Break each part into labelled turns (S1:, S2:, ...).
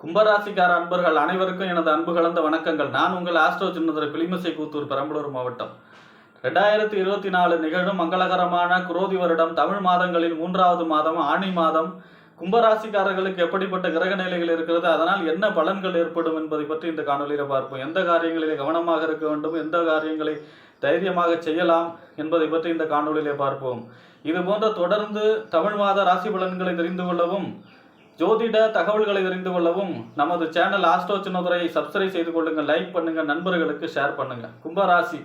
S1: கும்பராசிக்கார அன்பர்கள் அனைவருக்கும் எனது அன்பு கலந்த வணக்கங்கள். நான் உங்கள் ஆஸ்ட்ரோ சின்னதுரை பிலிமிசை கூத்தூர் பெரம்பலூர் மாவட்டம். 2024 நிகழும் மங்களகரமான குரோதி வருடம் தமிழ் மாதங்களில் 3வது மாதம் ஆணி மாதம். கும்பராசிக்காரர்களுக்கு எப்படிப்பட்ட கிரக நிலைகள் இருக்கிறது, அதனால் என்ன பலன்கள் ஏற்படும் என்பதை பற்றி இந்த காணொலியில் பார்ப்போம். எந்த காரியங்களிலே கவனமாக இருக்க வேண்டும், எந்த காரியங்களை தைரியமாக செய்யலாம் என்பதை பற்றி இந்த காணொலியிலே பார்ப்போம். இது போன்ற தொடர்ந்து தமிழ் மாத ராசி பலன்களை தெரிந்து கொள்ளவும், ஜோதிட தகவல்களை தெரிந்து கொள்ளவும் நமது சேனல் ஆஸ்ட்ரோ சின்னதுரையை சப்ஸ்கிரைப் செய்து கொள்ளுங்கள், லைக் பண்ணுங்கள், நண்பர்களுக்கு ஷேர் பண்ணுங்கள். கும்பராசி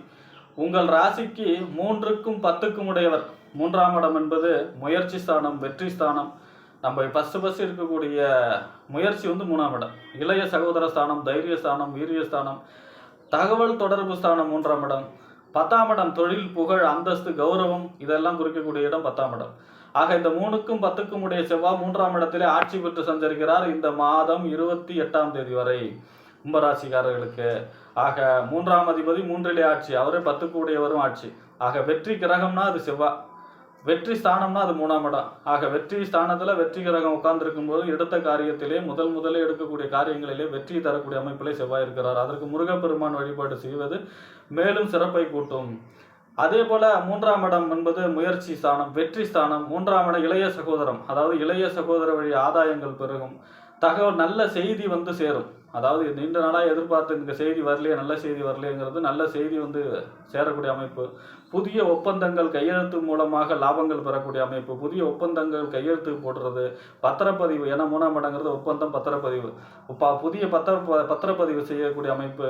S1: உங்கள் ராசிக்கு 3க்கும் 10க்கும் உடையவர். 3ஆம் இடம் என்பது முயற்சி ஸ்தானம், வெற்றி ஸ்தானம். நம்ம ஃபஸ்ட்டு இருக்கக்கூடிய முயற்சி 3ஆம் இடம். இளைய சகோதர ஸ்தானம், தைரிய ஸ்தானம், வீரிய ஸ்தானம், தகவல் தொடர்பு ஸ்தானம் 3ஆம் இடம். 10ஆம் இடம் தொழில், புகழ், அந்தஸ்து, கௌரவம் இதெல்லாம் குறிக்கக்கூடிய இடம் 10ஆம் இடம். ஆக இந்த 3க்கும் 10க்கும் உடைய செவ்வாய் 3ஆம் இடத்திலே ஆட்சி பெற்று சஞ்சரிக்கிறார் இந்த மாதம் 28ஆம் தேதி வரை கும்பராசிக்காரர்களுக்கு. ஆக 3ஆம் அதிபதி 3லே ஆட்சி, அவரே 10க்கு உடையவரும் ஆட்சி. ஆக வெற்றி கிரகம்னா அது செவ்வாய், வெற்றி ஸ்தானம்னா அது 3ஆம் இடம். ஆக வெற்றி ஸ்தானத்தில் வெற்றி கிரகம் உட்கார்ந்துருக்கும் போது எடுத்த காரியத்திலே முதலே எடுக்கக்கூடிய காரியங்களிலே வெற்றி தரக்கூடிய அமைப்பிலே செவ்வாய் இருக்கிறார். அதற்கு முருகப்பெருமான் வழிபாடு செய்வது மேலும் சிறப்பை கூட்டும். அதே போல 3ஆம் இடம் என்பது முயற்சி ஸ்தானம், வெற்றி ஸ்தானம். 3ஆம் இடம் இளைய சகோதரம், அதாவது இளைய சகோதர வழி ஆதாயங்கள் பெருகும். தகவல் நல்ல செய்தி சேரும். அதாவது நீண்ட நாளாக எதிர்பார்த்து இந்த செய்தி வரலையே, நல்ல செய்தி வரலையேங்கிறது நல்ல செய்தி சேரக்கூடிய அமைப்பு. புதிய ஒப்பந்தங்கள் கையெழுத்து மூலமாக லாபங்கள் பெறக்கூடிய அமைப்பு. புதிய ஒப்பந்தங்கள் கையெழுத்து போடுறது, பத்திரப்பதிவு. ஏன்னா 3ஆம் இடங்கிறது ஒப்பந்தம், பத்திரப்பதிவு. புதிய பத்திரப்பதிவு செய்யக்கூடிய அமைப்பு,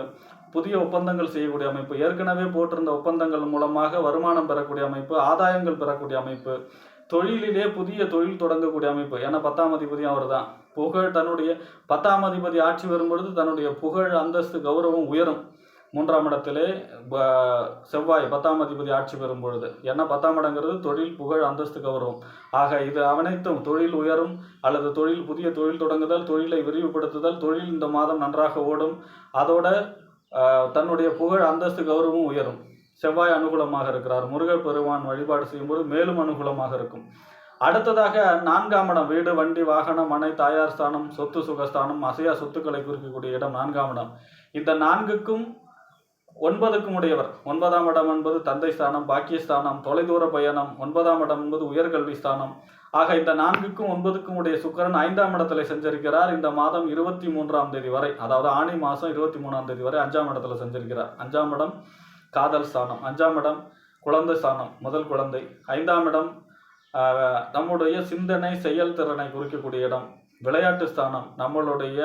S1: புதிய ஒப்பந்தங்கள் செய்யக்கூடிய அமைப்பு. ஏற்கனவே போட்டிருந்த ஒப்பந்தங்கள் மூலமாக வருமானம் பெறக்கூடிய அமைப்பு, ஆதாயங்கள் பெறக்கூடிய அமைப்பு. தொழிலிலே புதிய தொழில் தொடங்கக்கூடிய அமைப்பு. ஏன்னா 10ஆம் அதிபதியும் அவர் தான். புகழ், தன்னுடைய 10ஆம் அதிபதி ஆட்சி வரும்பொழுது தன்னுடைய புகழ், அந்தஸ்து, கௌரவம் உயரும். 3ஆம் இடத்திலே செவ்வாய் 10ஆம் அதிபதி ஆட்சி பெறும் பொழுது. ஏன்னா 10ஆம் இடங்கிறது தொழில், புகழ், அந்தஸ்து, கௌரவம். ஆக இது அனைத்தும் தொழில் உயரும், அல்லது புதிய தொழில் தொடங்குதல், தொழிலை விரிவுபடுத்துதல். தொழில் இந்த மாதம் நன்றாக ஓடும். அதோட தன்னுடைய புகழ், அந்தஸ்து, கௌரவம் உயரும். செவ்வாய் அனுகூலமாக இருக்கிறார். முருகப்பெருமான் வழிபாடு செய்யும்போது மேலும் அனுகூலமாக இருக்கும். அடுத்ததாக 4ஆம் இடம் வீடு, வண்டி, வாகனம், மனை, தாயார் ஸ்தானம், சொத்து சுகஸ்தானம், அசையா சொத்துக்களை குறிக்கக்கூடிய இடம் 4ஆம் இடம். இந்த 4க்கும் 9க்கும் உடையவர். 9ஆம் இடம் என்பது தந்தை ஸ்தானம், பாக்கியஸ்தானம், தொலைதூர பயணம். 9ஆம் இடம் என்பது உயர்கல்வி ஸ்தானம். ஆக இந்த 4க்கும் 9க்கும் உடைய சுக்கிரன் 5ஆம் இடத்துல சஞ்சரிக்கிறார் இந்த மாதம் 23ஆம் தேதி வரை. அதாவது ஆணி மாதம் 23ஆம் தேதி வரை 5ஆம் இடத்துல சஞ்சரிக்கிறார். 5ஆம் இடம் காதல் ஸ்தானம், 5ஆம் இடம் குழந்தை ஸ்தானம், முதல் குழந்தை. 5ஆம் இடம் நம்முடைய சிந்தனை, செயல்திறனை குறிக்கக்கூடிய இடம். விளையாட்டு ஸ்தானம், நம்மளுடைய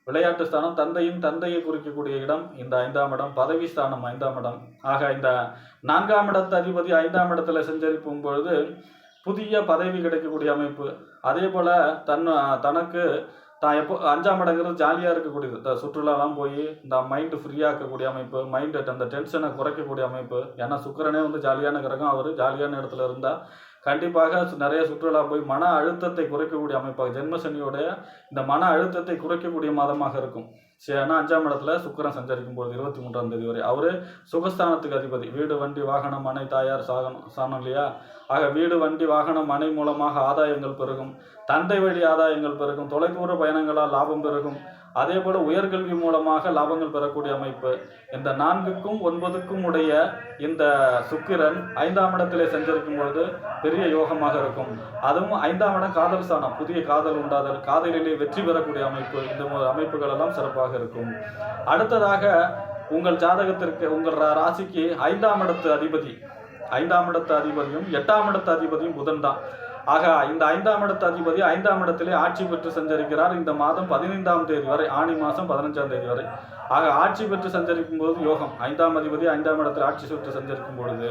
S1: விளையாட்டு ஸ்தானம். தந்தையை குறிக்கக்கூடிய இடம் இந்த 5ஆம் இடம். பதவி ஸ்தானம் 5ஆம் இடம். ஆக இந்த 4ஆம் இடத்து அதிபதி 5ஆம் இடத்துல சஞ்சரிக்கும் பொழுது புதிய பதவி கிடைக்கக்கூடிய அமைப்பு. அதே போல் தனக்கு எப்போ 5ஆம் இடங்கிறது ஜாலியாக இருக்கக்கூடியது. சுற்றுலாலாம் போய் இந்த மைண்டு ஃப்ரீயாக இருக்கக்கூடிய அமைப்பு, மைண்டு அந்த டென்ஷனை குறைக்கக்கூடிய அமைப்பு. ஏன்னா சுக்கிரனே ஜாலியான கிரகம். அவர் ஜாலியான இடத்துல இருந்தால் கண்டிப்பாக நிறைய சுற்றுலா போய் மன அழுத்தத்தை குறைக்கக்கூடிய அமைப்பாக, ஜென்மசனியோடைய இந்த மன அழுத்தத்தை குறைக்கக்கூடிய மாதமாக இருக்கும். ஏன்னா 5ஆம் இடத்துல சுக்கிரன் சஞ்சரிக்கும் பொழுது 23ஆம் தேதி வரை அவரு சுகஸ்தானத்துக்கு அதிபதி. வீடு, வண்டி, வாகனம், மனை, தாயார் சாணம் இல்லையா? ஆக வீடு, வண்டி, வாகனம், மனை மூலமாக ஆதாயங்கள் பெருகும். தந்தை வழி ஆதாயங்கள் பெருகும். தொலைதூர பயணங்களால் லாபம் பெருகும். அதே போல உயர்கல்வி மூலமாக லாபங்கள் பெறக்கூடிய அமைப்பு. இந்த 4க்கும் 9க்கும் உடைய இந்த சுக்கிரன் 5ஆம் இடத்திலே சஞ்சரிக்கும் பொழுது பெரிய யோகமாக இருக்கும். அதுவும் 5ஆம் இடம் காதல் ஸ்தானம், புதிய காதல் உண்டாதல், காதலிலே வெற்றி பெறக்கூடிய அமைப்பு. இந்த அமைப்புகள் எல்லாம் சிறப்பாக இருக்கும். அடுத்ததாக உங்கள் ஜாதகத்திற்கு, உங்கள் ராசிக்கு 5ஆம் இடத்து அதிபதி, 5ஆம் இடத்து அதிபதியும் 8ஆம் இடத்து அதிபதியும் புதன் தான். ஆக இந்த 5ஆம் இடத்து அதிபதி 5ஆம் இடத்திலே ஆட்சி பெற்று சஞ்சரிக்கிறார் இந்த மாதம் 15ஆம் தேதி வரை, ஆணி மாதம் 15ஆம் தேதி வரை. ஆக ஆட்சி பெற்று சஞ்சரிக்கும் போது யோகம். 5ஆம் அதிபதி 5ஆம் இடத்தில் ஆட்சி பெற்று சஞ்சரிக்கும் பொழுது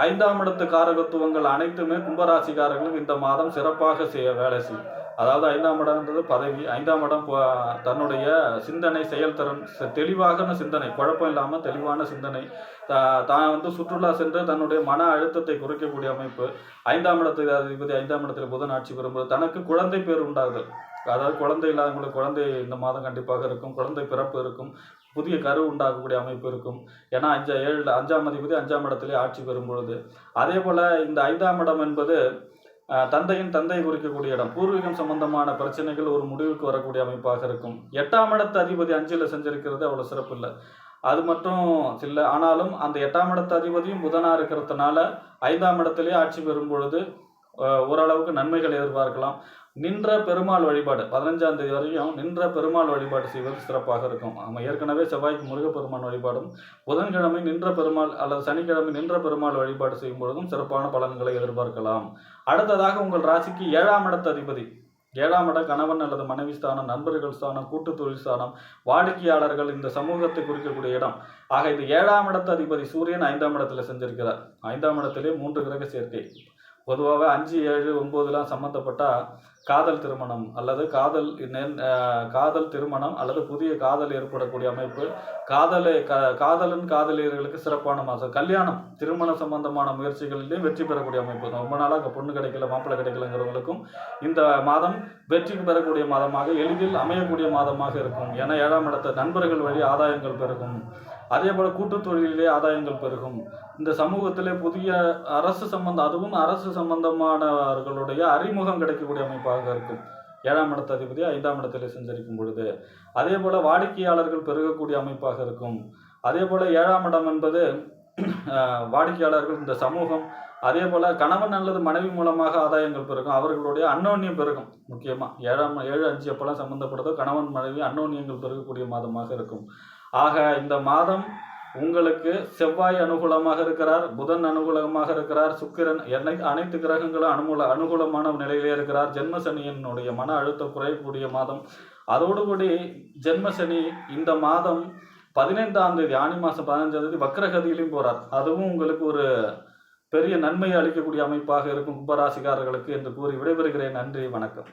S1: 5ஆம் இடத்து காரகத்துவங்கள் அனைத்துமே கும்பராசிக்காரர்களும் இந்த மாதம் சிறப்பாக வேலை செய்யும். அதாவது 5ஆம் இடம்ன்றது பதவி, 5ஆம் இடம் தன்னுடைய சிந்தனை, செயல்திறன், தெளிவான சிந்தனை, குழப்பம் இல்லாமல் தெளிவான சிந்தனை. தான் சுற்றுலா சென்று தன்னுடைய மன அழுத்தத்தை குறைக்கக்கூடிய அமைப்பு. 5ஆம் இடத்து அதிபதி 5ஆம் இடத்தில் புதன் ஆட்சி பெறும்போது தனக்கு குழந்தை பேர் உண்டாகுதல். அதாவது குழந்தை இல்லாதவங்களுக்கு குழந்தை இந்த மாதம் கண்டிப்பாக இருக்கும். குழந்தை பிறப்பு இருக்கும். புதிய கரு உண்டாகக்கூடிய அமைப்பு இருக்கும். ஏன்னா 5ஆம் அதிபதி 5ஆம் இடத்திலே ஆட்சி பெறும் பொழுது. அதே போல் இந்த 5ஆம் இடம் என்பது தந்தையின் தந்தை குறிக்கக்கூடிய இடம், பூர்வீகம் சம்பந்தமான பிரச்சனைகள் ஒரு முடிவுக்கு வரக்கூடிய அமைப்பாக இருக்கும். 8ஆம் இடத்து அதிபதி 5ல் செஞ்சிருக்கிறது அவ்வளோ சிறப்பு இல்லை. அது மட்டும் இல்லை. ஆனாலும் அந்த 8ஆம் இடத்து அதிபதியும் புதனாக இருக்கிறதுனால 5ஆம் இடத்திலேயே ஆட்சி பெறும் பொழுது ஓரளவுக்கு நன்மைகள் எதிர்பார்க்கலாம். நின்ற பெருமாள் வழிபாடு 15ஆம் தேதி வரையும் நின்ற பெருமாள் வழிபாடு செய்வது சிறப்பாக இருக்கும். நம்ம ஏற்கனவே செவ்வாய்க்கு முருகப்பெருமான் வழிபாடும், புதன்கிழமை நின்ற பெருமாள் அல்லது சனிக்கிழமை நின்ற பெருமாள் வழிபாடு செய்யும் பொழுதும் சிறப்பான பலன்களை எதிர்பார்க்கலாம். அடுத்ததாக உங்கள் ராசிக்கு 7ஆம் இடத்து அதிபதி, 7ஆம் இடம் கணவன் அல்லது மனைவி ஸ்தானம், நண்பர்கள் ஸ்தானம், கூட்டு தொழில் ஸ்தானம், வாடிக்கையாளர்கள், இந்த சமூகத்தை குறிக்கக்கூடிய இடம். ஆக இந்த 7ஆம் இடத்து அதிபதி சூரியன் 5ஆம் இடத்துல செஞ்சிருக்கிறார். 5ஆம் இடத்திலே 3 கிரக சேர்க்கை. பொதுவாக 5, 7, 9 சம்மந்தப்பட்டால் காதல் திருமணம் அல்லது காதல் திருமணம் அல்லது புதிய காதல் ஏற்படக்கூடிய அமைப்பு, காதலன் காதலியர்களுக்கு சிறப்பான மாதம். கல்யாணம் திருமணம் சம்பந்தமான முயற்சிகளிலே வெற்றி பெறக்கூடிய அமைப்பு. ரொம்ப நாளாக அங்கே பொண்ணு கிடைக்கல, மாப்பிள்ளை கிடைக்கலங்கிறவங்களுக்கும் இந்த மாதம் வெற்றி பெறக்கூடிய மாதமாக, எளிதில் அமையக்கூடிய மாதமாக இருக்கும். ஏன்னா 7ஆம் இடத்த நண்பர்கள் வழி ஆதாயங்கள் பெருகும். அதே போல் கூட்டு தொழிலே ஆதாயங்கள் பெருகும். இந்த சமூகத்திலே புதிய அதுவும் அரசு சம்பந்தமானவர்களுடைய அறிமுகம் கிடைக்கக்கூடிய அமைப்பாக இருக்கும். 7ஆம் இடத்து அதிபதி 5ஆம் இடத்திலே சஞ்சரிக்கும் பொழுது அதே போல் வாடிக்கையாளர்கள் பெருகக்கூடிய அமைப்பாக இருக்கும். அதே போல் 7ஆம் இடம் என்பது வாடிக்கையாளர்கள், இந்த சமூகம், அதே போல் கணவன் அல்லது மனைவி மூலமாக ஆதாயங்கள் பெருகும். அவர்களுடைய அன்னோன்யம் பெருகும். முக்கியமாக 7, 5 எப்போல்லாம் சம்மந்தப்படுதோ கணவன் மனைவி அன்னோன்யங்கள் பெருகக்கூடிய மாதமாக இருக்கும். ஆக இந்த மாதம் உங்களுக்கு செவ்வாய் அனுகூலமாக இருக்கிறார், புதன் அனுகூலமாக இருக்கிறார், சுக்கிரன், அனைத்து கிரகங்களும் அனுகூலமான நிலையிலே இருக்கிறார். ஜென்மசனியினுடைய மன அழுத்தம் குறையக்கூடிய மாதம். அதோடு கூடி ஜென்மசனி இந்த மாதம் 15ஆம் தேதி, ஆனி மாதம் 15ஆம் தேதி வக்ரகதியிலையும் போகிறார். அதுவும் உங்களுக்கு ஒரு பெரிய நன்மையை அளிக்கக்கூடிய அமைப்பாக இருக்கும் கும்பராசிக்காரர்களுக்கு என்று கூறி விடைபெறுகிறேன். நன்றி, வணக்கம்.